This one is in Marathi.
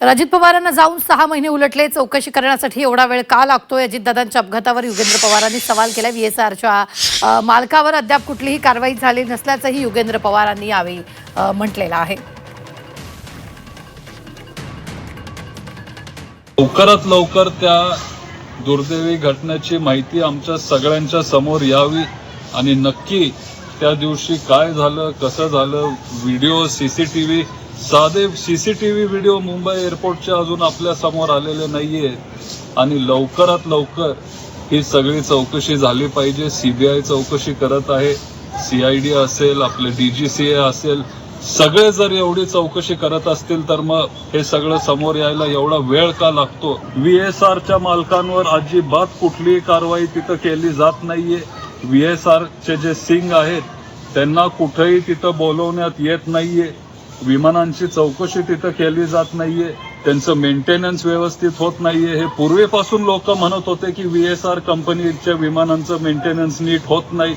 तर अजित पवारांना जाऊन 6 महिने उलटले, चौकशी करण्यासाठी एवढा वेळ का लागतोय? अजितदादांच्या अपघातावर युगेंद्र पवारांनी सवाल केला. VSRच्या मालकावर अद्याप कुठलीही कारवाई झाली नसल्याचंही युगेंद्र पवारांनी यावेळी म्हटलेलं आहे. लवकरात लवकर त्या दुर्दैवी घटनेची माहिती आमच्या सगळ्यांच्या समोर यावी आणि नक्की त्या दिवशी काय झालं, कसं झालं, व्हिडिओ, सीसीटीव्ही, साधे सीसीटीव्ही व्हिडिओ मुंबई एअरपोर्टचे अजून आपल्या समोर आलेले नाहीये आणि लवकरात लवकर ही सगळी चौकशी झाली पाहिजे. CBI चौकशी करत आहे, CID असेल, आपले DGCA असेल, सगळे जर एवढी चौकशी करत असतील तर मग हे सगळं समोर यायला एवढा वेळ का लागतो? VSRच्या मालकांवर अजिबात कुठलीही कारवाई तिथं केली जात नाहीये. VSRचे जे सिंग आहेत त्यांना कुठेही तिथं बोलवण्यात येत नाहीये. विमानांची चौकशी तिथं केली जात नाहीये. त्यांचं मेंटेनन्स व्यवस्थित होत नाहीये. हे पूर्वीपासून लोक म्हणत होते की VSR कंपनीच्या विमानांचं मेंटेनन्स नीट होत नाही.